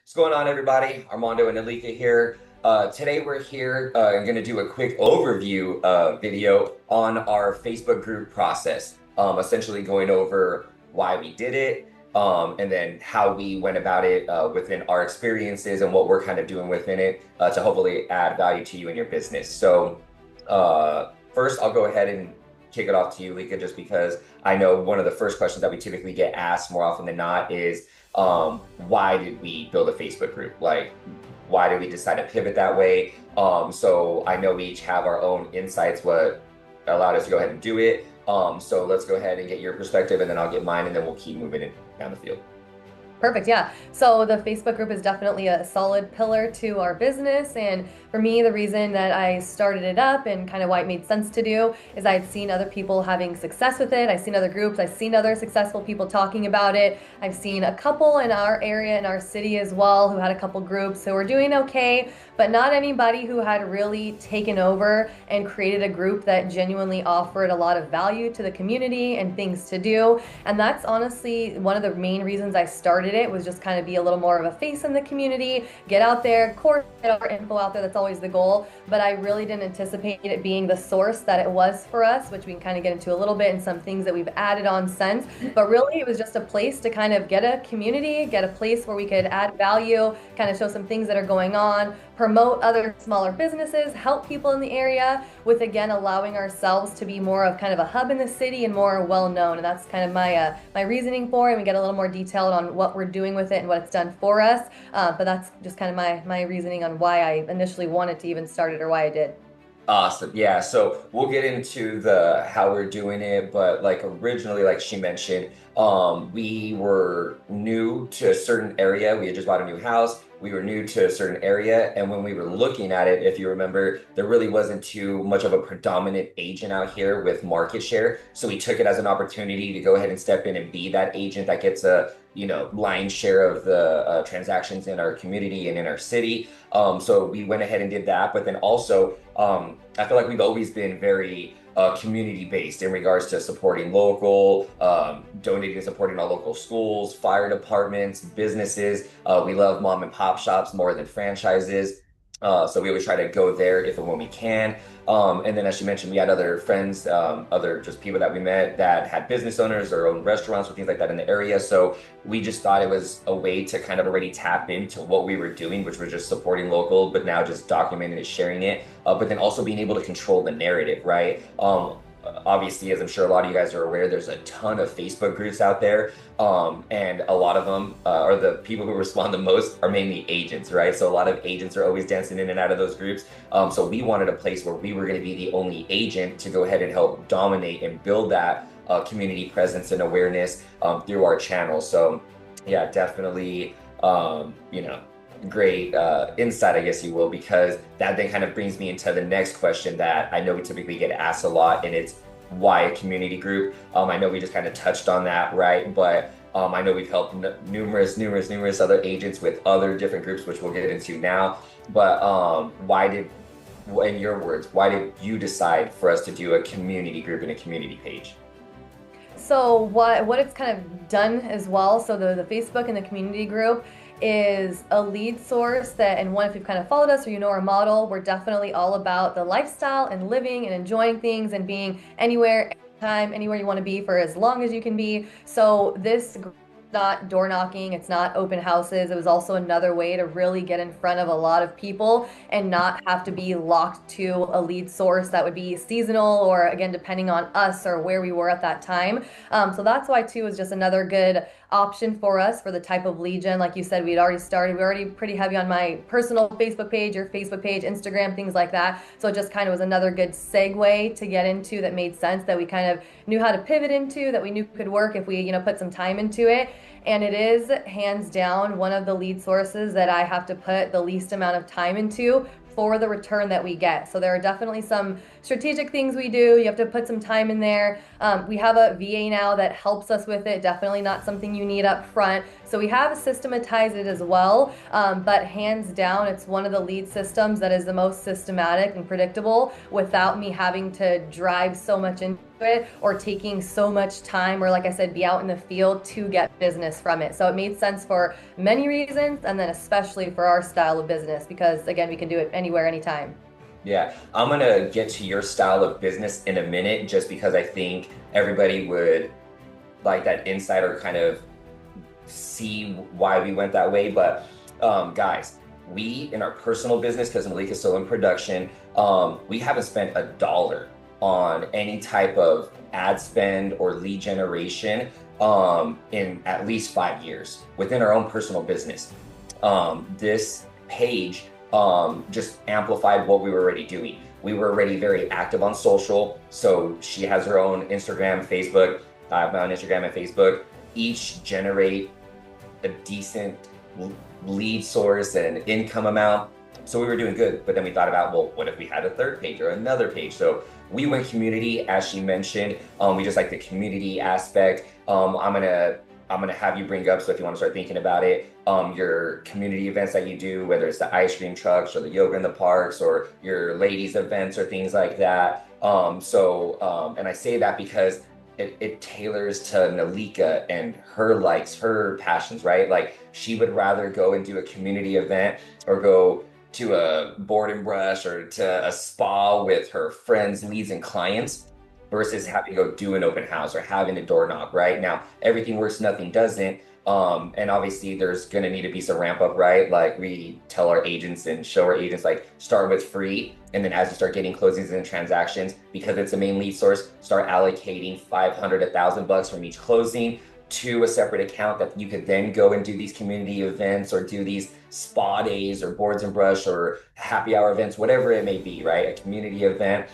What's going on, everybody? Armando and Alika here. Today we're here and going to do a quick overview video on our Facebook group process, essentially going over why we did it, and then how we went about it within our experiences and what we're kind of doing within it to hopefully add value to you and your business. First, I'll go ahead and kick it off to you, Lika, just because I know one of the first questions that we typically get asked more often than not is why did we build a Facebook group? Like, why did we decide to pivot that way? So I know we each have our own insights, what allowed us to go ahead and do it. So let's go ahead and get your perspective, and then I'll get mine, and then we'll keep moving it down the field. Perfect. Yeah. So the Facebook group is definitely a solid pillar to our business. And for me, the reason that I started it up and kind of why it made sense to do is I had seen other people having success with it. I've seen other groups. I've seen other successful people talking about it. I've seen a couple in our area, in our city as well, who had a couple groups who were doing okay, but not anybody who had really taken over and created a group that genuinely offered a lot of value to the community and things to do. And that's honestly one of the main reasons I started it, was just kind of be a little more of a face in the community, get out there, of course, get our info out there. That's always the goal. But I really didn't anticipate it being the source that it was for us, which we can kind of get into a little bit, and some things that we've added on since. But really, it was just a place to kind of get a community, get a place where we could add value, kind of show some things that are going on, promote other smaller businesses, help people in the area, with again allowing ourselves to be more of kind of a hub in the city and more well known. And that's kind of my reasoning for it. And we get a little more detailed on what we're doing with it and what it's done for us. But that's just kind of my reasoning on why I initially wanted to even start it, or why I did. Awesome. Yeah. So we'll get into the how we're doing it, but like originally, like she mentioned, we were new to a certain area. We had just bought a new house. We were new to a certain area. And when we were looking at it, if you remember, there really wasn't too much of a predominant agent out here with market share. So we took it as an opportunity to go ahead and step in and be that agent that gets a, lion's share of the transactions in our community and in our city. So we went ahead and did that. But then also, I feel like we've always been very community based in regards to supporting local, donating and supporting our local schools, fire departments, businesses. We love mom and pop shops more than franchises. So we always try to go there if and when we can. And then, as you mentioned, we had other friends, other just people that we met that had business owners or own restaurants or things like that in the area. So we just thought it was a way to kind of already tap into what we were doing, which was just supporting local, but now just documenting it, sharing it, but then also being able to control the narrative, right? Obviously, as I'm sure a lot of you guys are aware, there's a ton of Facebook groups out there. And a lot of them, or the people who respond the most, are mainly agents, right? So a lot of agents are always dancing in and out of those groups. So we wanted a place where we were going to be the only agent to go ahead and help dominate and build that community presence and awareness through our channel. So yeah, definitely, great insight, I guess you will, because that then kind of brings me into the next question that I know we typically get asked a lot, and it's why a community group. I know we just kind of touched on that, right? But I know we've helped numerous other agents with other different groups, which we'll get into now. But in your words, why did you decide for us to do a community group and a community page? So what it's kind of done as well, so the Facebook and the community group is a lead source that, and one, if you've kind of followed us or you know our model, we're definitely all about the lifestyle and living and enjoying things and being anywhere, anytime, anywhere you want to be for as long as you can be. So this not door knocking, it's not open houses. It was also another way to really get in front of a lot of people and not have to be locked to a lead source that would be seasonal, or again, depending on us or where we were at that time. So that's why too is just another good option for us for the type of lead gen. Like you said, we're already pretty heavy on my personal Facebook page, your Facebook page, Instagram, things like that. So it just kind of was another good segue to get into that made sense, that we kind of knew how to pivot into, that we knew could work if we, put some time into it. And it is hands down one of the lead sources that I have to put the least amount of time into for the return that we get. So there are definitely some strategic things we do. You have to put some time in there. We have a VA now that helps us with it. Definitely not something you need up front. So we have systematized it as well. But hands down, it's one of the lead systems that is the most systematic and predictable without me having to drive so much into it or taking so much time or, like I said, be out in the field to get business from it. So it made sense for many reasons, and then especially for our style of business because, again, we can do it anywhere, anytime. Yeah, I'm gonna get to your style of business in a minute, just because I think everybody would like that insider kind of see why we went that way. But guys, we in our personal business, because Malik is still in production, we haven't spent $1 on any type of ad spend or lead generation in at least 5 years within our own personal business. This page just amplified what we were already doing. We were already very active on social. So she has her own Instagram, Facebook. I have my own Instagram and Facebook. Each generate a decent lead source and income amount. So we were doing good. But then we thought about, well, what if we had a third page or another page? So we went community, as she mentioned. We just like the community aspect. I'm gonna have you bring up, so if you want to start thinking about it, your community events that you do, whether it's the ice cream trucks or the yoga in the parks or your ladies events or things like that. And I say that because it tailors to Nalika and her likes, her passions, right? Like she would rather go and do a community event or go to a board and brush or to a spa with her friends, leads, and clients versus having to go do an open house or having a door knock, right? Now, everything works, nothing doesn't. And obviously there's gonna need to be some ramp up, right? Like we tell our agents and show our agents, like start with free. And then as you start getting closings and transactions, because it's a main lead source, start allocating 500, $1,000 from each closing to a separate account that you could then go and do these community events or do these spa days or boards and brush or happy hour events, whatever it may be, right? A community event,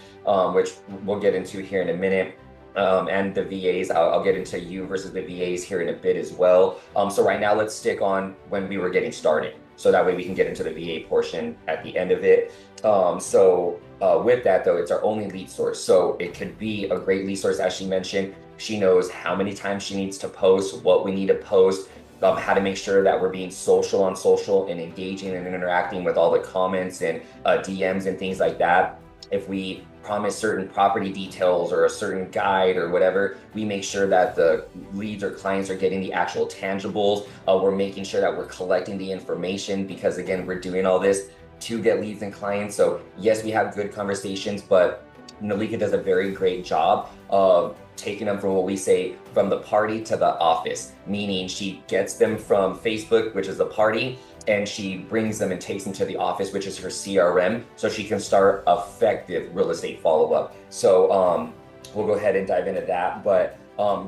which we'll get into here in a minute. And the VAs, I'll get into you versus the VAs here in a bit as well. So right now, let's stick on when we were getting started. So that way we can get into the VA portion at the end of it. With that though, it's our only lead source. So it could be a great lead source, as she mentioned. She knows how many times she needs to post, what we need to post, how to make sure that we're being social on social and engaging and interacting with all the comments and DMs and things like that. If we promise certain property details or a certain guide or whatever, we make sure that the leads or clients are getting the actual tangibles. We're making sure that we're collecting the information because again, we're doing all this to get leads and clients. So yes, we have good conversations, but Nalika does a very great job of taking them from what we say from the party to the office, meaning she gets them from Facebook, which is the party, and she brings them and takes them to the office, which is her CRM, so she can start effective real estate follow-up. So we'll go ahead and dive into that, but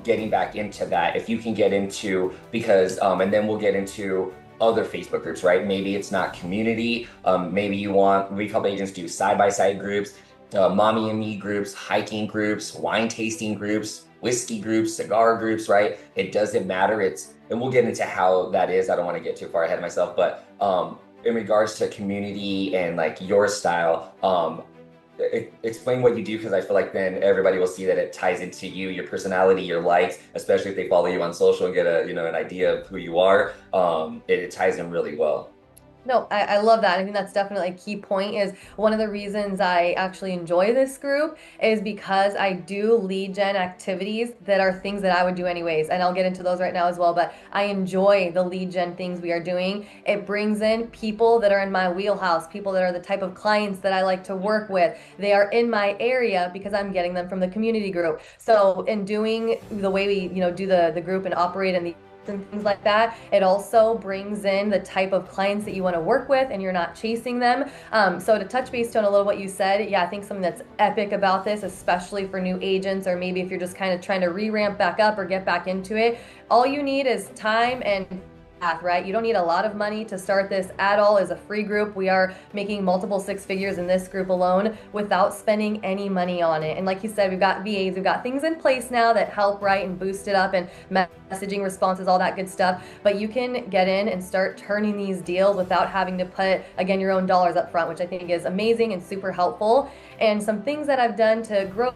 getting back into that, if you can get into, because, and then we'll get into other Facebook groups, right? Maybe it's not community, maybe you want, we couple agents do side-by-side groups, mommy and me groups, hiking groups, wine tasting groups, whiskey groups, cigar groups, right? It doesn't matter. And we'll get into how that is. I don't want to get too far ahead of myself, but in regards to community and like your style, explain what you do, because I feel like then everybody will see that it ties into you, your personality, your likes, especially if they follow you on social and get an idea of who you are. It ties in really well. No, I love that. I think that's definitely a key point is one of the reasons I actually enjoy this group is because I do lead gen activities that are things that I would do anyways. And I'll get into those right now as well. But I enjoy the lead gen things we are doing. It brings in people that are in my wheelhouse, people that are the type of clients that I like to work with. They are in my area because I'm getting them from the community group. So in doing the way we, do the group and operate in the and things like that, it also brings in the type of clients that you want to work with and you're not chasing them. So to touch base on a little what you said, yeah, I think something that's epic about this, especially for new agents, or maybe if you're just kind of trying to re-ramp back up or get back into it, all you need is time and right? You don't need a lot of money to start this at all. As a free group, we are making multiple six figures in this group alone without spending any money on it. And like you said, we've got VAs, we've got things in place now that help, right, and boost it up and messaging responses, all that good stuff. But you can get in and start turning these deals without having to put, again, your own dollars up front, which I think is amazing and super helpful. And some things that I've done to grow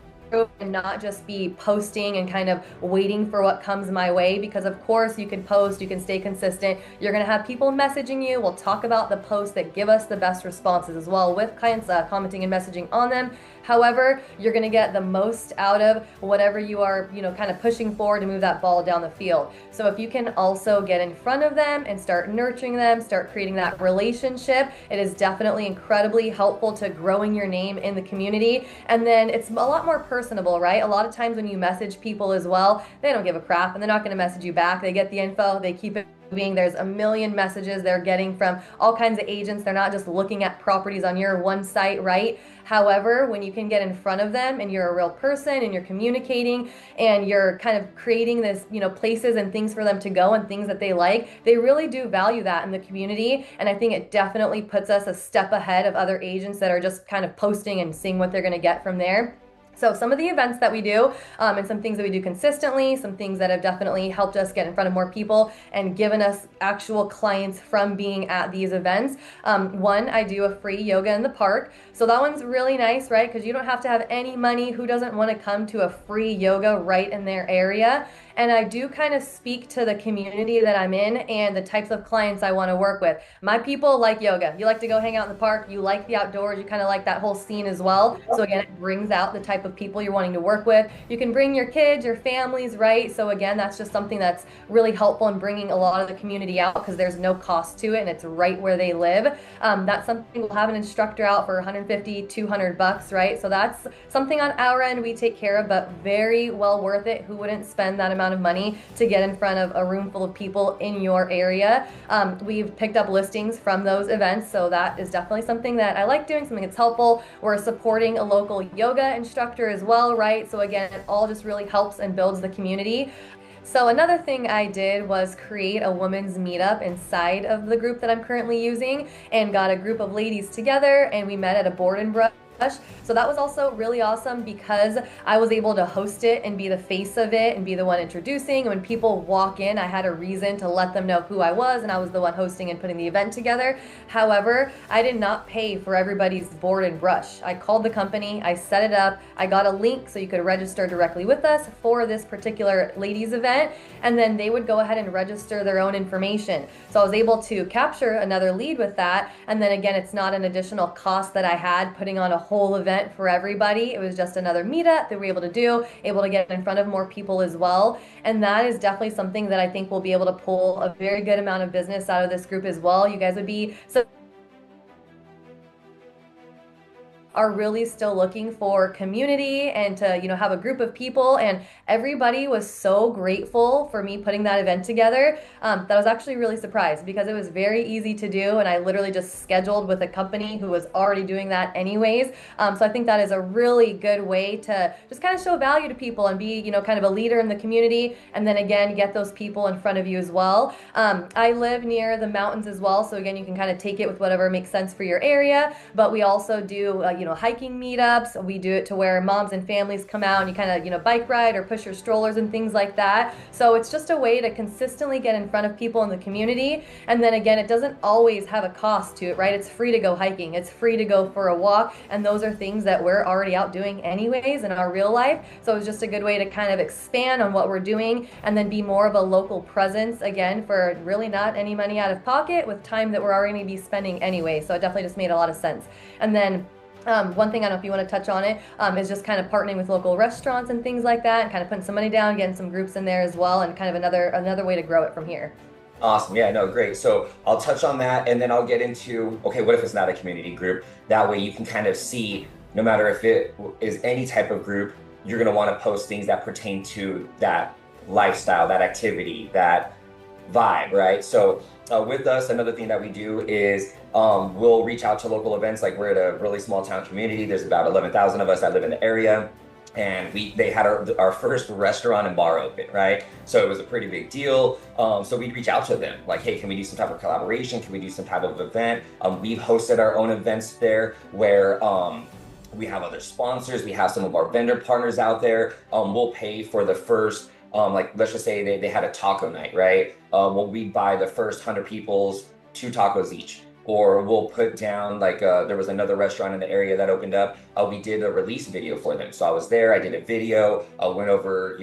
and not just be posting and kind of waiting for what comes my way, because of course you can post, you can stay consistent, you're going to have people messaging you. We'll talk about the posts that give us the best responses as well, with clients commenting and messaging on them. However, you're going to get the most out of whatever you are, kind of pushing forward to move that ball down the field. So if you can also get in front of them and start nurturing them, start creating that relationship, it is definitely incredibly helpful to growing your name in the community. And then it's a lot more personable, right? A lot of times when you message people as well, they don't give a crap and they're not going to message you back. They get the info, they keep it moving. There's a million messages they're getting from all kinds of agents. They're not just looking at properties on your one site, right? However, when you can get in front of them and you're a real person and you're communicating and you're kind of creating this, places and things for them to go and things that they like, they really do value that in the community. And I think it definitely puts us a step ahead of other agents that are just kind of posting and seeing what they're going to get from there. So some of the events that we do, and some things that we do consistently, some things that have definitely helped us get in front of more people and given us actual clients from being at these events. One, I do a free yoga in the park. So that one's really nice, right? Because you don't have to have any money. Who doesn't want to come to a free yoga right in their area? And I do kind of speak to the community that I'm in and the types of clients I want to work with. My people like yoga. You like to go hang out in the park. You like the outdoors. You kind of like that whole scene as well. So again, it brings out the type of people you're wanting to work with. You can bring your kids, your families, right? So again, that's just something that's really helpful in bringing a lot of the community out, because there's no cost to it and it's right where they live. That's something we'll have an instructor out for 150, 200 bucks, right? So that's something on our end we take care of, but very well worth it. Who wouldn't spend that amount of money to get in front of a room full of people in your area? We've picked up listings from those events, so that is definitely something that I like doing, something that's helpful. We're supporting a local yoga instructor as well, right? So again, it all just really helps and builds the community. So another thing I did was create a women's meetup inside of the group that I'm currently using, and got a group of ladies together and we met at a board and brush. So that was also really awesome because I was able to host it and be the face of it and be the one introducing. And when people walk in, I had a reason to let them know who I was, and I was the one hosting and putting the event together. However, I did not pay for everybody's board and brush. I called the company, I set it up, I got a link so you could register directly with us for this particular ladies event, and then they would go ahead and register their own information. So I was able to capture another lead with that, and then again, it's not an additional cost that I had putting on a whole event for everybody. It was just another meetup that we were able to do, able to get in front of more people as well. And that is definitely something that I think we'll be able to pull a very good amount of business out of this group as well. You guys would be so are really still looking for community and to, have a group of people. And everybody was so grateful for me putting that event together, that I was actually really surprised, because it was very easy to do. And I literally just scheduled with a company who was already doing that anyways. So I think that is a really good way to just kind of show value to people and be, kind of a leader in the community. And then again, get those people in front of you as well. I live near the mountains as well. So again, you can kind of take it with whatever makes sense for your area. But we also do, hiking meetups. We do it to where moms and families come out and you kind of, bike ride or push your strollers and things like that. So it's just a way to consistently get in front of people in the community. And then again, it doesn't always have a cost to it, right? It's free to go hiking. It's free to go for a walk. And those are things that we're already out doing anyways in our real life. So it's just a good way to kind of expand on what we're doing and then be more of a local presence, again, for really not any money out of pocket with time that we're already going to be spending anyway. So it definitely just made a lot of sense. And then one thing, I don't know if you want to touch on it, is just kind of partnering with local restaurants and things like that, and kind of putting some money down, getting some groups in there as well, and kind of another way to grow it from here. Awesome. Yeah, no, great. So I'll touch on that and then I'll get into, okay, what if it's not a community group? That way you can kind of see, no matter if it is any type of group, you're going to want to post things that pertain to that lifestyle, that activity, that vibe, right? So with us, another thing that we do is we'll reach out to local events. Like, we're at a really small town community. There's about 11,000 of us that live in the area. And they had our first restaurant and bar open, right? So it was a pretty big deal. So we'd reach out to them like, hey, can we do some type of collaboration? Can we do some type of event? We've hosted our own events there where we have other sponsors. We have some of our vendor partners out there. We'll pay for the first, like, let's just say they had a taco night, right? Well, we buy the first 100 people's 2 tacos each. or we'll put down like there was another restaurant in the area that opened up. We did a release video for them. So I was there, I did a video, I went over,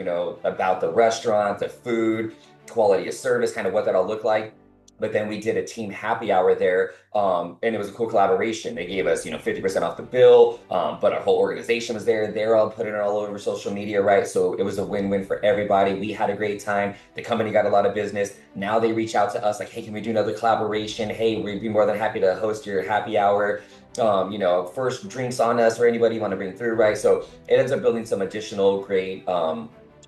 about the restaurant, the food, quality of service, kind of what that all looked like. But then we did a team happy hour there, and it was a cool collaboration. They gave us, 50% off the bill, but our whole organization was there. They're all putting it all over social media, right? So it was a win-win for everybody. We had a great time. The company got a lot of business. Now they reach out to us like, hey, can we do another collaboration? Hey, we'd be more than happy to host your happy hour. First drinks on us or anybody you want to bring through, right? So it ends up building some additional great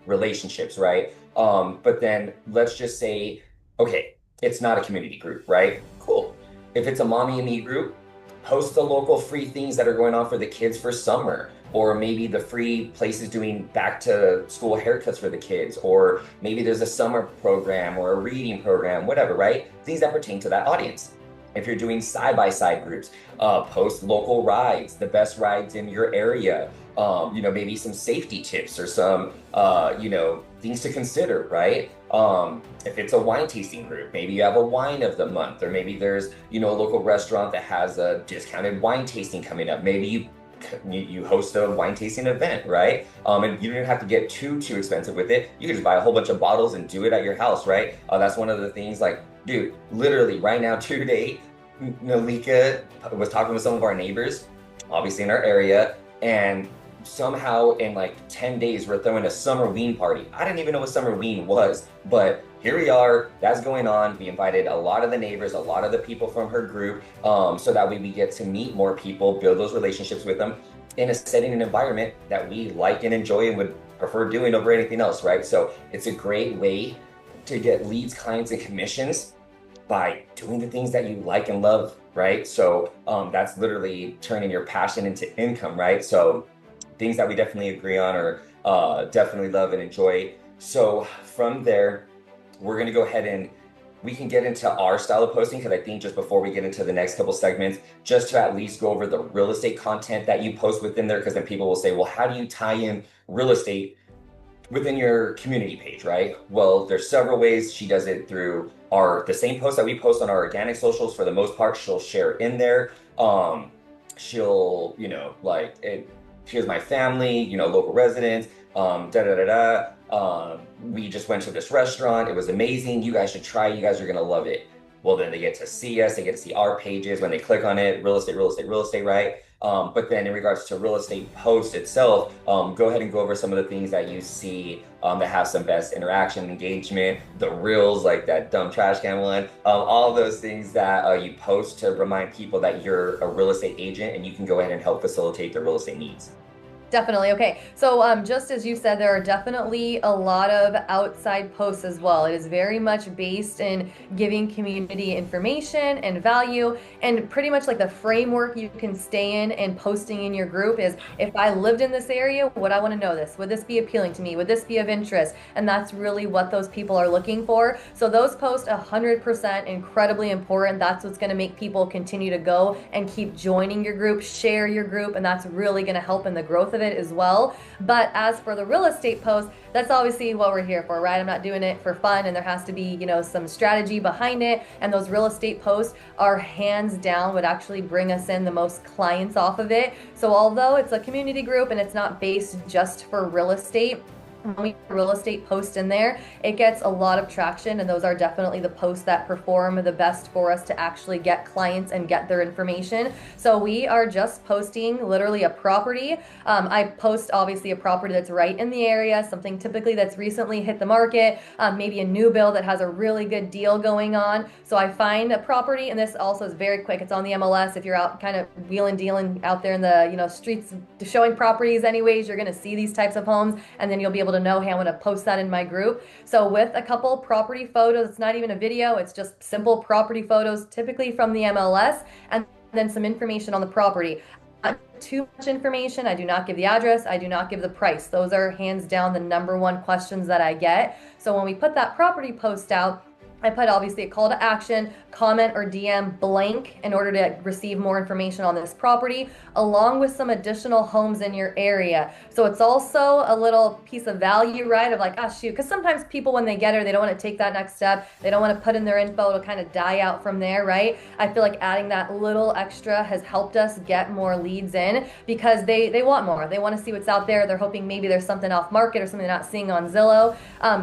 relationships, right? But then let's just say, okay, it's not a community group, right? Cool. If it's a mommy and me group, post the local free things that are going on for the kids for summer, or maybe the free places doing back to school haircuts for the kids, or maybe there's a summer program or a reading program, whatever, right? Things that pertain to that audience. If you're doing side-by-side groups, post local rides, the best rides in your area, maybe some safety tips or some, things to consider, right? If it's a wine tasting group, maybe you have a wine of the month, or maybe there's, a local restaurant that has a discounted wine tasting coming up. Maybe you host a wine tasting event, right? And you don't have to get too expensive with it. You can just buy a whole bunch of bottles and do it at your house, right? That's one of the things, like, dude, literally right now today, Nalika was talking with some of our neighbors, obviously in our area, and somehow in like 10 days we're throwing a summer ween party. I didn't even know what summer ween was, but here we are, that's going on. We invited a lot of the neighbors, a lot of the people from her group, so that way we get to meet more people, build those relationships with them in a setting and environment that we like and enjoy and would prefer doing over anything else, right? So it's a great way to get leads, clients, and commissions by doing the things that you like and love, right? So that's literally turning your passion into income, right? So things that we definitely agree on, or definitely love and enjoy. So from there, we're gonna go ahead and we can get into our style of posting, because I think just before we get into the next couple segments, just to at least go over the real estate content that you post within there, because then people will say, well, how do you tie in real estate within your community page, right? Well, there's several ways. She does it through the same post that we post on our organic socials. For the most part, she'll share in there. She'll, here's my family, local residents, we just went to this restaurant. It was amazing. You guys should try. You guys are going to love it. Well, then they get to see us. They get to see our pages when they click on it. Real estate, real estate, real estate, right? But then in regards to real estate post itself, go ahead and go over some of the things that you see that have some best interaction, engagement, the reels, like that dumb trash can one, all those things that you post to remind people that you're a real estate agent and you can go ahead and help facilitate their real estate needs. Definitely. Okay. So just as you said, there are definitely a lot of outside posts as well. It is very much based in giving community information and value, and pretty much like the framework you can stay in and posting in your group is, if I lived in this area, would I want to know this? Would this be appealing to me? Would this be of interest? And that's really what those people are looking for. So those posts 100% incredibly important. That's what's going to make people continue to go and keep joining your group, share your group, and that's really going to help in the growth of it as well. But as for the real estate post, that's obviously what we're here for, right? I'm not doing it for fun, and there has to be, some strategy behind it. And those real estate posts are hands down what actually bring us in the most clients off of it. So although it's a community group and it's not based just for real estate, when we real estate post in there, it gets a lot of traction, and those are definitely the posts that perform the best for us to actually get clients and get their information. So we are just posting literally a property. I post obviously a property that's right in the area, something typically that's recently hit the market, maybe a new build that has a really good deal going on. So I find a property, and this also is very quick. It's on the MLS. If you're out kind of wheeling dealing out there in the streets showing properties anyways, you're going to see these types of homes, and then you'll be able to know, hey, I'm going to post that in my group. So with a couple property photos, it's not even a video, it's just simple property photos, typically from the MLS, and then some information on the property. Not too much information. I do not give the address. I do not give the price. Those are hands down the number one questions that I get. So when we put that property post out, I put obviously a call to action, comment or DM blank in order to receive more information on this property, along with some additional homes in your area. So it's also a little piece of value, right? Of like, ah, shoot, because sometimes people, when they get her, they don't want to take that next step. They don't want to put in their info to kind of die out from there, right? I feel like adding that little extra has helped us get more leads in because they want more. They want to see what's out there. They're hoping maybe there's something off market or something they're not seeing on Zillow.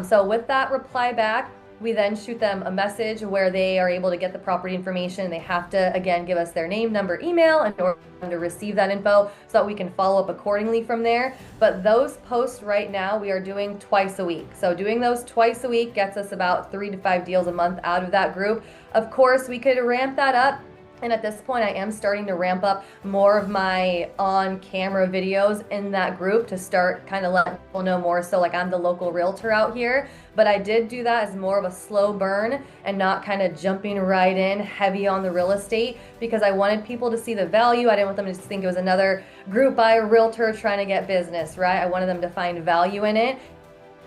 So with that reply back, we then shoot them a message where they are able to get the property information. They have to, again, give us their name, number, email in order to receive that info so that we can follow up accordingly from there. But those posts right now, we are doing twice a week. So doing those twice a week gets us about 3 to 5 deals a month out of that group. Of course, we could ramp that up. And at this point, I am starting to ramp up more of my on-camera videos in that group to start kind of letting people know more. So like I'm the local realtor out here, but I did do that as more of a slow burn and not kind of jumping right in heavy on the real estate because I wanted people to see the value. I didn't want them to just think it was another group by a realtor trying to get business, right? I wanted them to find value in it.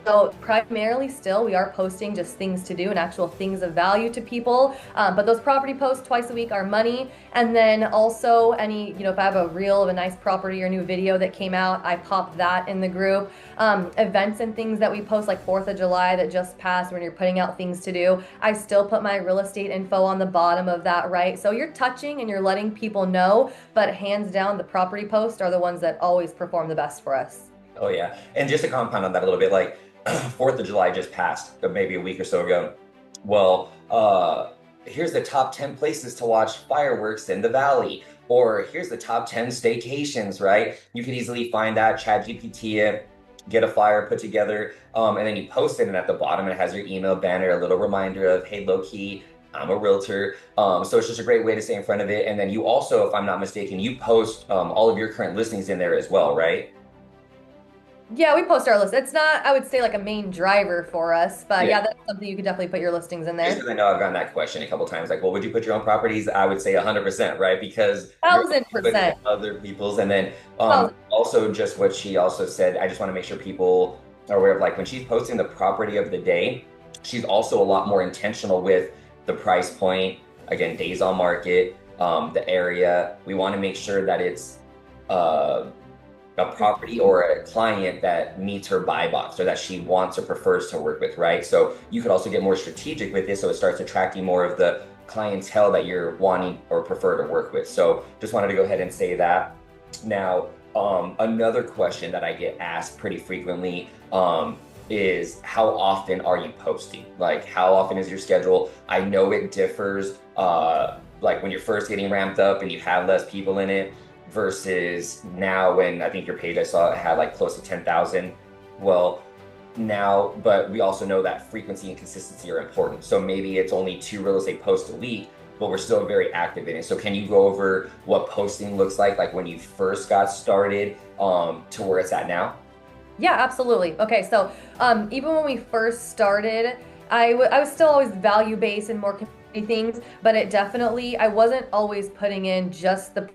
So primarily still, we are posting just things to do and actual things of value to people. But those property posts twice a week are money. And then also any, if I have a reel of a nice property or new video that came out, I pop that in the group. Events and things that we post like 4th of July that just passed when you're putting out things to do, I still put my real estate info on the bottom of that, right? So you're touching and you're letting people know, but hands down, the property posts are the ones that always perform the best for us. Oh yeah. And just to compound on that a little bit, like 4th of July just passed, maybe a week or so ago. Well, here's the top 10 places to watch fireworks in the valley, or here's the top 10 staycations, right? You could easily find that, ChatGPT it, get a flyer put together, and then you post it, and at the bottom it has your email banner, a little reminder of, hey, low key, I'm a realtor. So it's just a great way to stay in front of it. And then you also, if I'm not mistaken, you post all of your current listings in there as well, right? Yeah, we post our list. It's not, I would say, like a main driver for us, but yeah, that's something you could definitely put your listings in Just there. because I know I've gotten that question a couple times, like, well, would you put your own properties? I would say 100%, right? Because you're putting 1000%. other people's, and then Thousand. also just what she also said, I just want to make sure people are aware of, like, when she's posting the property of the day, she's also a lot more intentional with the price point, again, days on market, the area. We want to make sure that it's a property or a client that meets her buy box or that she wants or prefers to work with, right? So you could also get more strategic with this so it starts attracting more of the clientele that you're wanting or prefer to work with. So just wanted to go ahead and say that. Now, another question that I get asked pretty frequently is how often are you posting? Like how often is your schedule? I know it differs, like when you're first getting ramped up and you have less people in it, versus now when I think your page I saw it had like close to 10,000. Well, now, but we also know that frequency and consistency are important. So maybe it's only 2 real estate posts a week, but we're still very active in it. So can you go over what posting looks like when you first got started to where it's at now? Yeah, absolutely. Okay, so even when we first started, I was still always value-based and more community things, but it definitely, I wasn't always putting in just the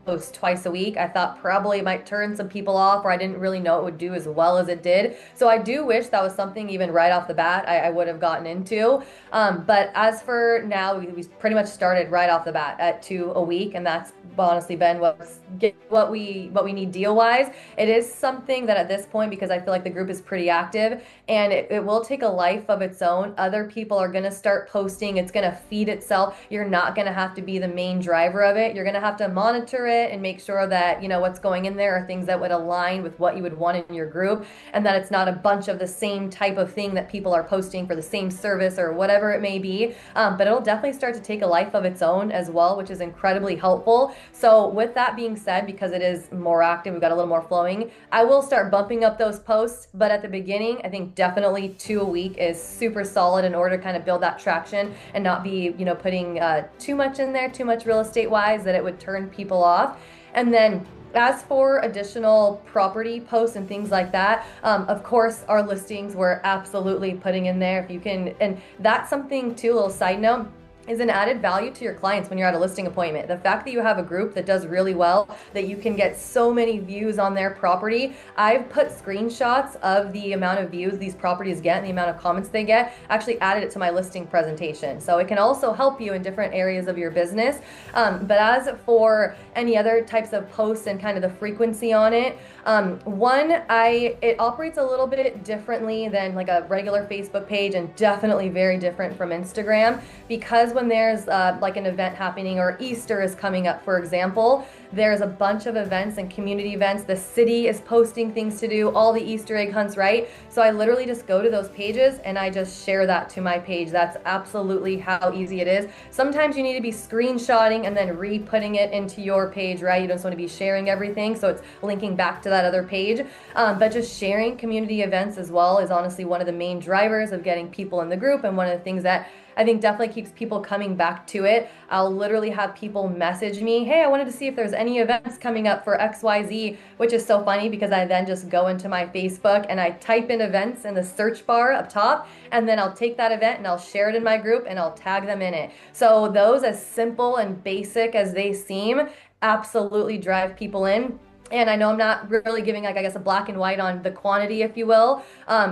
post twice a week. I thought probably it might turn some people off, or I didn't really know it would do as well as it did. So I do wish that was something even right off the bat I would have gotten into. But as for now, we pretty much started right off the bat at 2 a week, and that's honestly been what we need deal wise. It is something that at this point, because I feel like the group is pretty active and it will take a life of its own. Other people are going to start posting. It's going to feed itself. You're not going to have to be the main driver of it. You're going to have to monitor it and make sure that what's going in there are things that would align with what you would want in your group, and that it's not a bunch of the same type of thing that people are posting for the same service or whatever it may be. But it'll definitely start to take a life of its own as well, which is incredibly helpful. So with that being said, because it is more active, we've got a little more flowing, I will start bumping up those posts. But at the beginning, I think definitely 2 a week is super solid in order to kind of build that traction and not be putting too much in there, too much real estate wise, that it would turn people off. And then as for additional property posts and things like that, of course, our listings we're absolutely putting in there. If you can, and that's something too, a little side note. is an added value to your clients when you're at a listing appointment. The fact that you have a group that does really well, that you can get so many views on their property. I've put screenshots of the amount of views these properties get and the amount of comments they get, actually added it to my listing presentation. So it can also help you in different areas of your business. But as for any other types of posts and kind of the frequency on it, it operates a little bit differently than like a regular Facebook page, and definitely very different from Instagram, because when there's like an event happening or Easter is coming up, for example, there's a bunch of events and community events. The city is posting things to do, all the Easter egg hunts, right? So I literally just go to those pages and I just share that to my page. That's absolutely how easy it is. Sometimes you need to be screenshotting and then re-putting it into your page, right? You don't just want to be sharing everything, so it's linking back to that other page. But just sharing community events as well is honestly one of the main drivers of getting people in the group, and one of the things that I think definitely keeps people coming back to it. I'll literally have people message me, hey, I wanted to see if there's any events coming up for XYZ, which is so funny because I then just go into my Facebook and I type in events in the search bar up top, and then I'll take that event and I'll share it in my group and I'll tag them in it. So those, as simple and basic as they seem, absolutely drive people in. And I know I'm not really giving, like, I guess, a black and white on the quantity, if you will,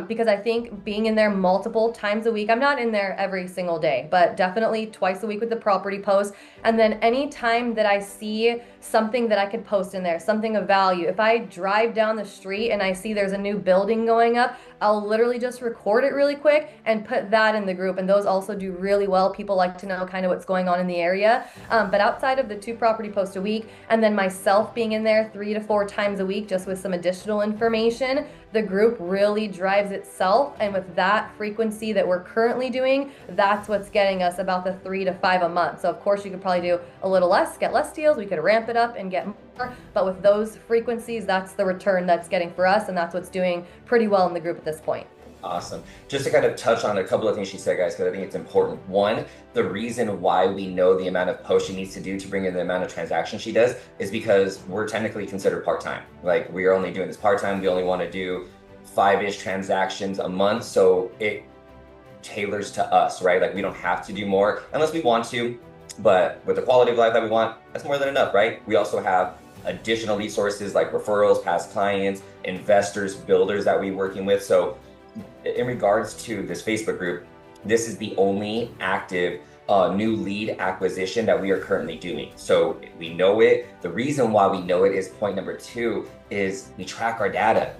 because I think being in there multiple times a week, I'm not in there every single day, but definitely twice a week with the property post. And then any time that I see something that I could post in there, something of value, if I drive down the street and I see there's a new building going up, I'll literally just record it really quick and put that in the group. And those also do really well. People like to know kind of what's going on in the area. But outside of the 2 property posts a week, and then myself being in there 3 to 4 times a week just with some additional information, the group really drives itself. And with that frequency that we're currently doing, that's what's getting us about the 3 to 5 a month. So of course you could probably do a little less, get less deals. We could ramp it up and get more, but with those frequencies, that's the return that's getting for us, and that's what's doing pretty well in the group at this point. Awesome. Just to kind of touch on a couple of things she said, guys, because I think it's important. One, the reason why we know the amount of posts she needs to do to bring in the amount of transactions she does is because we're technically considered part-time. Like, we are only doing this part-time. We only want to do 5-ish transactions a month. So it tailors to us, right? Like, we don't have to do more unless we want to, but with the quality of life that we want, that's more than enough, right? We also have additional lead sources like referrals, past clients, investors, builders that we're working with. So in regards to this Facebook group, this is the only active new lead acquisition that we are currently doing. So we know it. The reason why we know it is point number 2 is we track our data.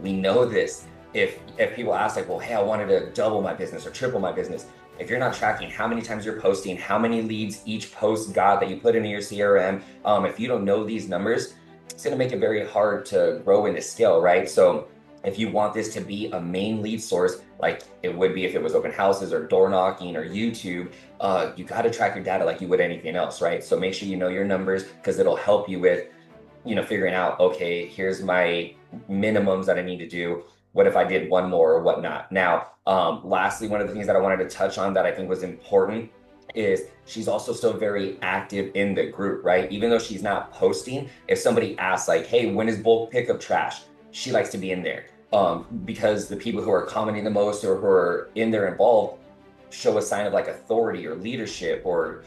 We know this. If people ask like, well, hey, I wanted to double my business or triple my business. If you're not tracking how many times you're posting, how many leads each post got that you put into your CRM, if you don't know these numbers, it's going to make it very hard to grow and to scale, right? So if you want this to be a main lead source, like it would be if it was open houses or door knocking or YouTube, you got to track your data like you would anything else, right? So make sure you know your numbers, because it'll help you with, figuring out, okay, here's my minimums that I need to do. What if I did one more or whatnot? Now, lastly, one of the things that I wanted to touch on that I think was important is she's also still very active in the group, right? Even though she's not posting, if somebody asks like, hey, when is bulk pickup trash? She likes to be in there, because the people who are commenting the most or who are in there involved show a sign of like authority or leadership or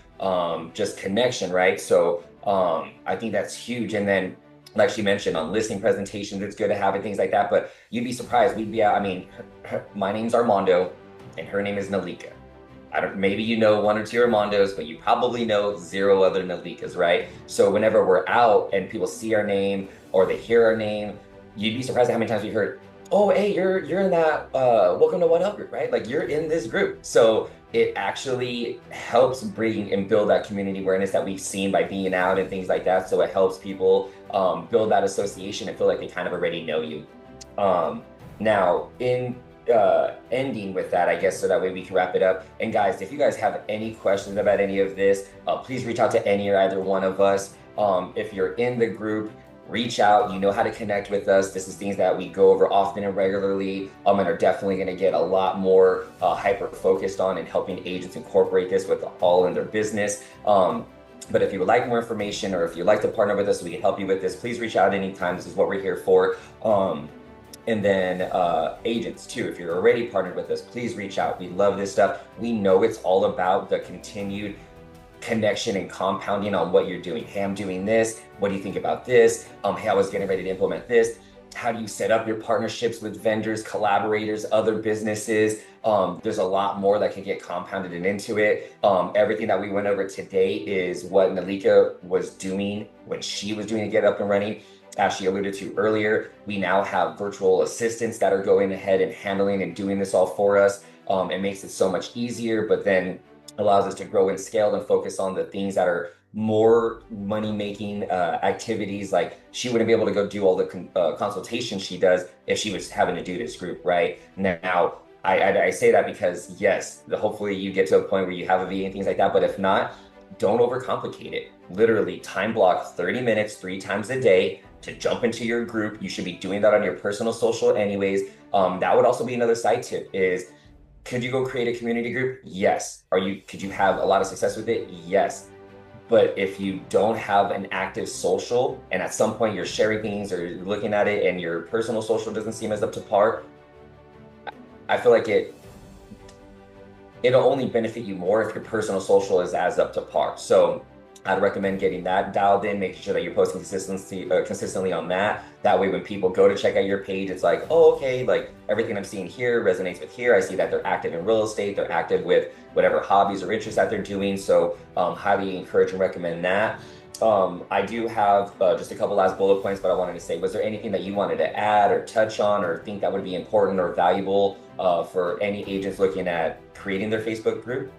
just connection, right? So I think that's huge. And then, like she mentioned, on listing presentations, it's good to have it, things like that. But you'd be surprised. We'd be out. I mean, my name's Armando, and her name is Nalika. Maybe you know 1 or 2 Armandos, but you probably know 0 other Nalikas, right? So whenever we're out and people see our name or they hear our name, you'd be surprised at how many times we've heard, oh, hey, you're in that Welcome to One Up group, right? Like, you're in this group. So it actually helps bring and build that community awareness that we've seen by being out and things like that. So it helps people build that association and feel like they kind of already know you. Now, in ending with that, I guess, so that way we can wrap it up. And guys, if you guys have any questions about any of this, please reach out to any or either one of us. If you're in the group, reach out. You know how to connect with us. This is things that we go over often and regularly, and are definitely going to get a lot more hyper focused on and helping agents incorporate this with all in their business. But if you would like more information, or if you'd like to partner with us so we can help you with this, please reach out anytime. This is what we're here for. And then agents too, if you're already partnered with us, please reach out. We love this stuff. We know it's all about the continued connection and compounding on what you're doing. Hey, I'm doing this. What do you think about this? Hey, I was getting ready to implement this. How do you set up your partnerships with vendors, collaborators, other businesses? There's a lot more that can get compounded and into it. Everything that we went over today is what Nalika was doing when she was doing to get up and running. As she alluded to earlier, we now have virtual assistants that are going ahead and handling and doing this all for us. It makes it so much easier, but then allows us to grow and scale and focus on the things that are more money making activities. Like she wouldn't be able to go do all the consultations she does if she was having to do this group right now. I say that because yes, hopefully you get to a point where you have a VA and things like that, but if not, don't overcomplicate it. Literally time block 30 minutes 3 times a day to jump into your group. You should be doing that on your personal social anyways. That would also be another side tip is, could you go create a community group? Yes. Could you have a lot of success with it? Yes. But if you don't have an active social and at some point you're sharing things or you're looking at it and your personal social doesn't seem as up to par, I feel like it'll only benefit you more if your personal social is as up to par. So I'd recommend getting that dialed in, making sure that you're posting consistently on that. That way, when people go to check out your page, it's like, oh, okay, like everything I'm seeing here resonates with here. I see that they're active in real estate, they're active with whatever hobbies or interests that they're doing. So highly encourage and recommend that. I do have just a couple last bullet points, but I wanted to say, was there anything that you wanted to add or touch on or think that would be important or valuable for any agents looking at creating their Facebook group?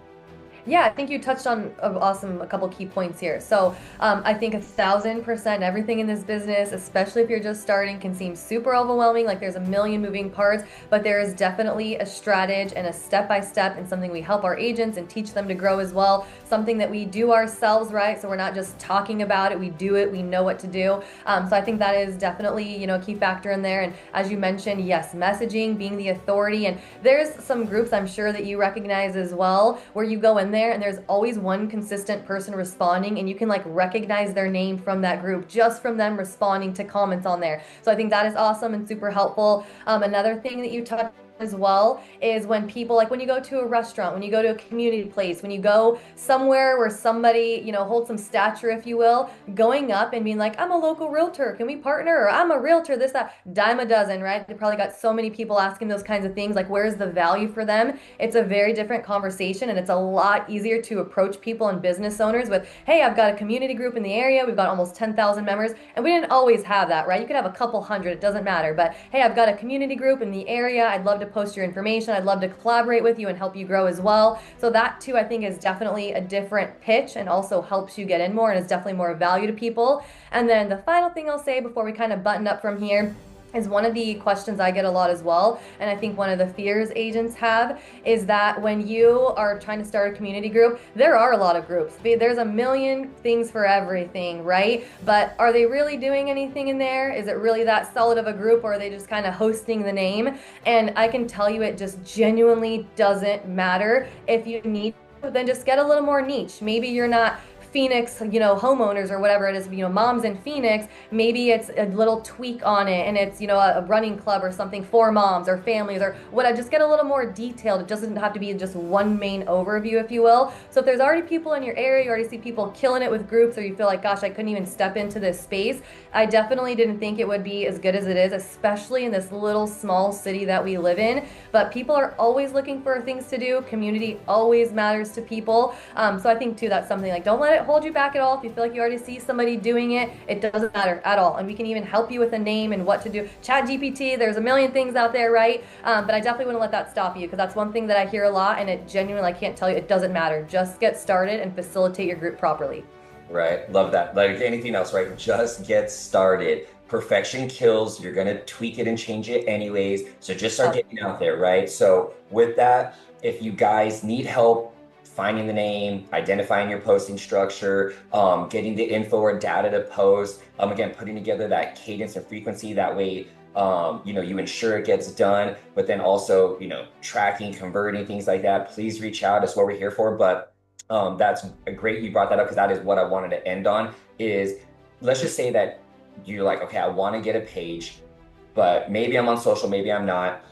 Yeah, I think you touched on a couple key points here. So I think 1,000% everything in this business, especially if you're just starting, can seem super overwhelming. Like there's a million moving parts, but there is definitely a strategy and a step-by-step and something we help our agents and teach them to grow as well. Something that we do ourselves, right? So we're not just talking about it, we do it, we know what to do. So I think that is definitely, a key factor in there. And as you mentioned, yes, messaging, being the authority. And there's some groups I'm sure that you recognize as well, where you go in there and there's always one consistent person responding and you can like recognize their name from that group just from them responding to comments on there. So I think that is awesome and super helpful. Another thing that you touched as well is when people, like when you go to a restaurant, when you go to a community place, when you go somewhere where somebody holds some stature, if you will, going up and being like, I'm a local realtor, can we partner? Or I'm a realtor, this, that, dime a dozen, right? They probably got so many people asking those kinds of things, like where's the value for them? It's a very different conversation and it's a lot easier to approach people and business owners with, hey, I've got a community group in the area, we've got almost 10,000 members, and we didn't always have that, right? You could have a couple hundred, it doesn't matter, but hey, I've got a community group in the area, I'd love to post your information. I'd love to collaborate with you and help you grow as well. So that too, I think is definitely a different pitch and also helps you get in more and is definitely more value to people. And then the final thing I'll say before we kind of button up from here is one of the questions I get a lot as well, and I think one of the fears agents have is that when you are trying to start a community group, there are a lot of groups. There's a million things for everything, right? But are they really doing anything in there? Is it really that solid of a group, or are they just kind of hosting the name? And I can tell you it just genuinely doesn't matter. If you need, then just get a little more niche. Maybe you're not Phoenix, homeowners or whatever it is, moms in Phoenix, maybe it's a little tweak on it and it's, a running club or something for moms or families or what. I just get a little more detailed. It doesn't have to be just one main overview, if you will. So if there's already people in your area, you already see people killing it with groups, or you feel like, gosh, I couldn't even step into this space. I definitely didn't think it would be as good as it is, especially in this little small city that we live in. But people are always looking for things to do. Community always matters to people. So I think too, that's something like, don't let it hold you back at all. If you feel like you already see somebody doing it, it doesn't matter at all. And we can even help you with a name and what to do. ChatGPT, there's a million things out there, right? But I definitely wouldn't let that stop you, because that's one thing that I hear a lot, and it genuinely, I can't tell you, it doesn't matter. Just get started and facilitate your group properly. Right. Love that. Like anything else, right? Just get started. Perfection kills. You're going to tweak it and change it anyways. So just start getting out there, right? So with that, if you guys need help finding the name, identifying your posting structure, getting the info or data to post, again, putting together that cadence and frequency, that way, you ensure it gets done, but then also, tracking, converting, things like that, please reach out. That's what we're here for. But that's great you brought that up, because that is what I wanted to end on. Is let's just say that you're like, okay, I want to get a page. but maybe I'm on social, maybe I'm not.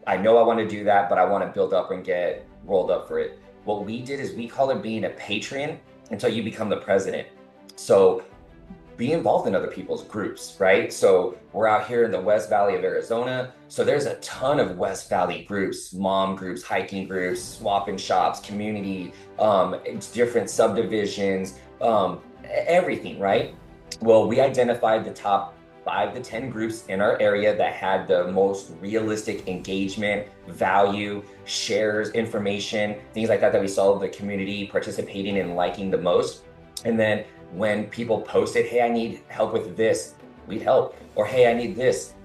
I know I want to do that, but I want to build up and get rolled up for it. What we did is we call it being a patron until you become the president. So be involved in other people's groups, right? So we're out here in the West Valley of Arizona. So there's a ton of West Valley groups, mom groups, hiking groups, swapping shops, community, different subdivisions, everything, right? Well, we identified the top 5 to 10 groups in our area that had the most realistic engagement, value, shares, information, things like that, that we saw the community participating and liking the most. And then when people posted, hey, I need help with this, we'd help. Or hey, I need this,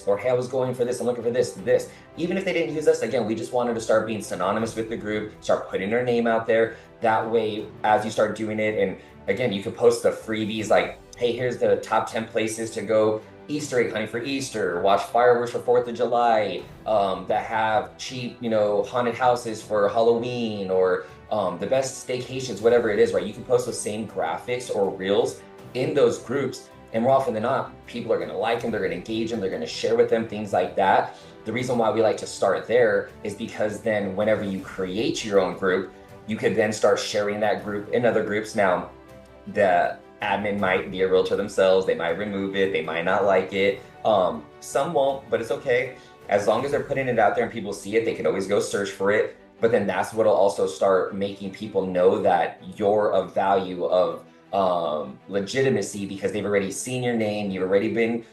or hey, I was going for this, I'm looking for this. Even if they didn't use us, again, we just wanted to start being synonymous with the group, start putting our name out there. That way, as you start doing it, and again, you can post the freebies like, hey, here's the top 10 places to go Easter egg hunting for Easter, watch fireworks for 4th of July, that have cheap, haunted houses for Halloween, or the best staycations, whatever it is, right? You can post those same graphics or reels in those groups. And more often than not, people are going to like them, they're going to engage them, they're going to share with them, things like that. The reason why we like to start there is because then whenever you create your own group, you could then start sharing that group in other groups. Now, the admin might be a realtor themselves, they might remove it, they might not like it. Some won't, but it's okay. As long as they're putting it out there and people see it, they can always go search for it. But then that's what'll also start making people know that you're of value, of legitimacy, because they've already seen your name, you've already been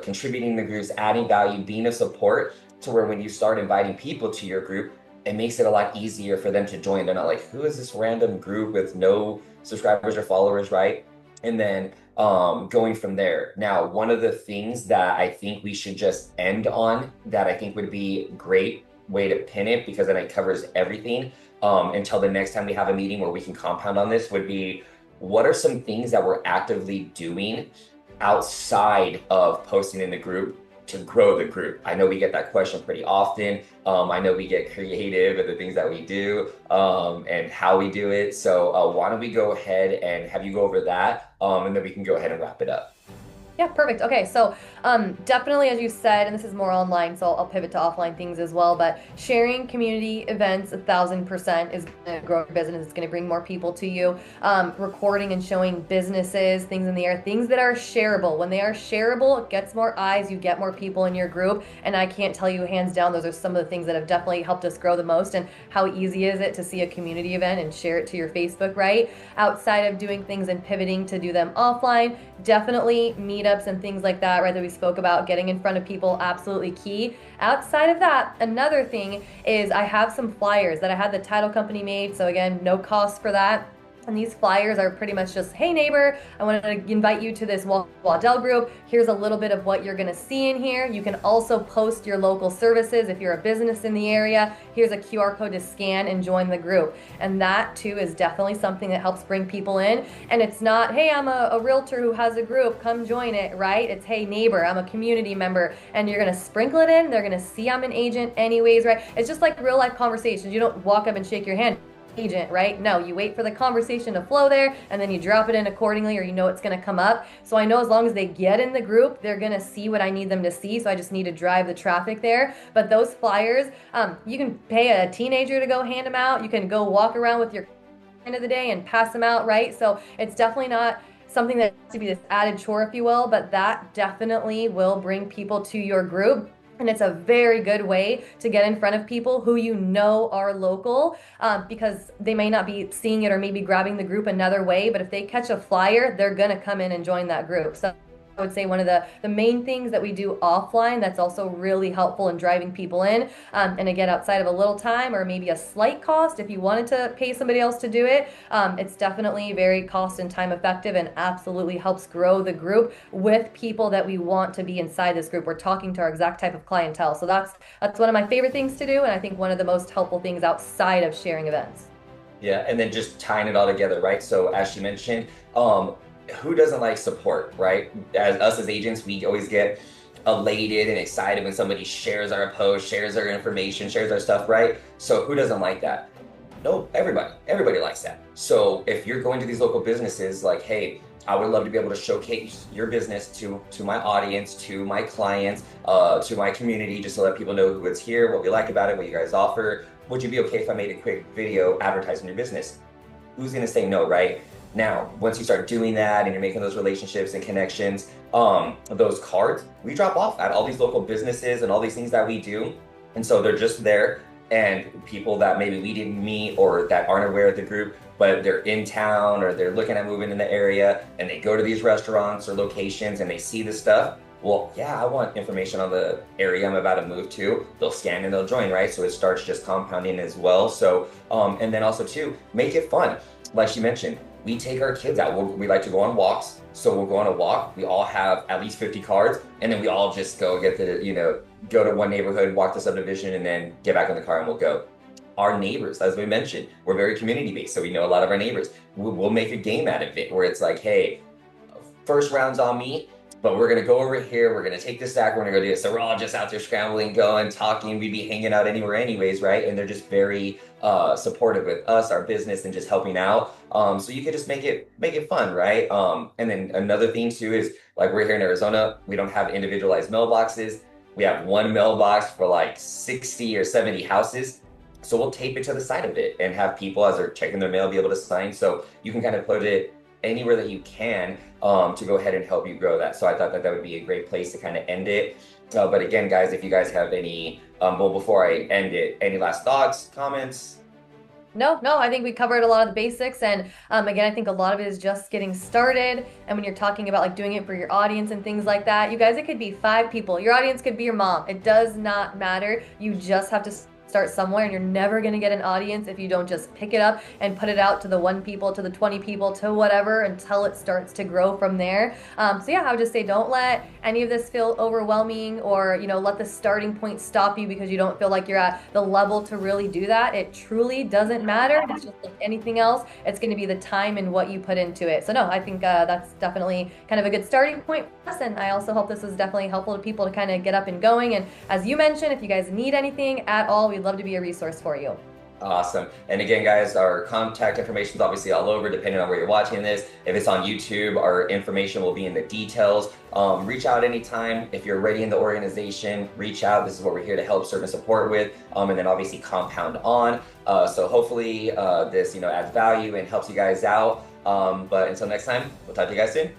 contributing to groups, adding value, being a support, to where when you start inviting people to your group, it makes it a lot easier for them to join. They're not like, who is this random group with no subscribers or followers, right? And then going from there. Now, one of the things that I think we should just end on, that I think would be great way to pin it, because then it covers everything until the next time we have a meeting where we can compound on this, would be, what are some things that we're actively doing outside of posting in the group to grow the group? I know we get that question pretty often. I know we get creative in the things that we do and how we do it. So why don't we go ahead and have you go over that, and then we can go ahead and wrap it up. Yeah, perfect. Okay, so definitely, as you said, and this is more online, so I'll pivot to offline things as well, but sharing community events 1,000% is going to grow your business. It's going to bring more people to you. Recording and showing businesses, things in the air, things that are shareable. When they are shareable, it gets more eyes, you get more people in your group, and I can't tell you hands down, those are some of the things that have definitely helped us grow the most. And how easy is it to see a community event and share it to your Facebook, right? Outside of doing things and pivoting to do them offline, definitely meetups and things like that, right, that we spoke about, getting in front of people, absolutely key. Outside of that, another thing is I have some flyers that I had the title company made, so again, no cost for that. And these flyers are pretty much just, hey neighbor, I wanted to invite you to this Waddell group. Here's a little bit of what you're gonna see in here. You can also post your local services if you're a business in the area. Here's a QR code to scan and join the group. And that too is definitely something that helps bring people in. And it's not, hey, I'm a realtor who has a group, come join it, right? It's, hey neighbor, I'm a community member, and you're gonna sprinkle it in. They're gonna see I'm an agent anyways, right? It's just like real life conversations. You don't walk up and shake your hand, agent, right? No, you wait for the conversation to flow there, and then you drop it in accordingly, or you know it's going to come up. So I know as long as they get in the group, they're going to see what I need them to see. So I just need to drive the traffic there. But those flyers, you can pay a teenager to go hand them out. You can go walk around with your end of the day and pass them out, right? So it's definitely not something that has to be this added chore, if you will, but that definitely will bring people to your group. And it's a very good way to get in front of people who you know are local, because they may not be seeing it or maybe grabbing the group another way, but if they catch a flyer, they're going to come in and join that group. So I would say one of the main things that we do offline that's also really helpful in driving people in, and again, outside of a little time or maybe a slight cost, if you wanted to pay somebody else to do it, it's definitely very cost and time effective, and absolutely helps grow the group with people that we want to be inside this group. We're talking to our exact type of clientele. So that's one of my favorite things to do, and I think one of the most helpful things outside of sharing events. Yeah, and then just tying it all together, right? So as she mentioned, who doesn't like support, right? As us as agents, we always get elated and excited when somebody shares our post, shares our information, shares our stuff, right? So who doesn't like that? No, everybody likes that. So if you're going to these local businesses, like, hey, I would love to be able to showcase your business to my audience, to my clients, to my community, just so that people know what's here, what we like about it, what you guys offer. Would you be okay if I made a quick video advertising your business? Who's gonna say no, right? Now, once you start doing that and you're making those relationships and connections, those cards, we drop off at all these local businesses and all these things that we do. And so they're just there, and people that maybe we didn't meet or that aren't aware of the group, but they're in town or they're looking at moving in the area and they go to these restaurants or locations and they see this stuff. Well, yeah, I want information on the area I'm about to move to. They'll scan and they'll join, right? So it starts just compounding as well. So, and then also too, make it fun. Like she mentioned, we take our kids out. We like to go on walks. So we'll go on a walk. We all have at least 50 cards, and then we all just go get go to one neighborhood, walk the subdivision, and then get back in the car and we'll go. Our neighbors, as we mentioned, we're very community based. So we know a lot of our neighbors. We'll make a game out of it where it's like, hey, first round's on me, but we're gonna go over here, we're gonna take the stack, we're gonna go do it. So we're all just out there scrambling, going, talking, we'd be hanging out anywhere anyways, right? And they're just very supportive with us, our business, and just helping out. So you could just make it fun, right? And then another thing too is, like, we're here in Arizona, we don't have individualized mailboxes. We have one mailbox for like 60 or 70 houses. So we'll tape it to the side of it and have people, as they're checking their mail, be able to sign. So you can kind of put it anywhere that you can to go ahead and help you grow that. So I thought that that would be a great place to kind of end it. But again, guys, if you guys have any, well, before I end it, any last thoughts, comments? No, I think we covered a lot of the basics. And again, I think a lot of it is just getting started. And when you're talking about like doing it for your audience and things like that, you guys, it could be 5 people. Your audience could be your mom. It does not matter. You just have to start somewhere, and you're never going to get an audience if you don't just pick it up and put it out to the 1 people, to the 20 people, to whatever, until it starts to grow from there. So yeah, I would just say don't let any of this feel overwhelming, or let the starting point stop you because you don't feel like you're at the level to really do that. It truly doesn't matter. It's just like anything else. It's going to be the time and what you put into it. So no, I think that's definitely kind of a good starting point for us, and I also hope this was definitely helpful to people to kind of get up and going. And as you mentioned, if you guys need anything at all, we'd love to be a resource for you. Awesome. And again, guys, our contact information is obviously all over, depending on where you're watching this. If it's on YouTube, our information will be in the details. Reach out anytime. If you're already in the organization, reach out. This is what we're here to help, serve, and support with. And then obviously compound on. So hopefully this adds value and helps you guys out. But until next time, we'll talk to you guys soon.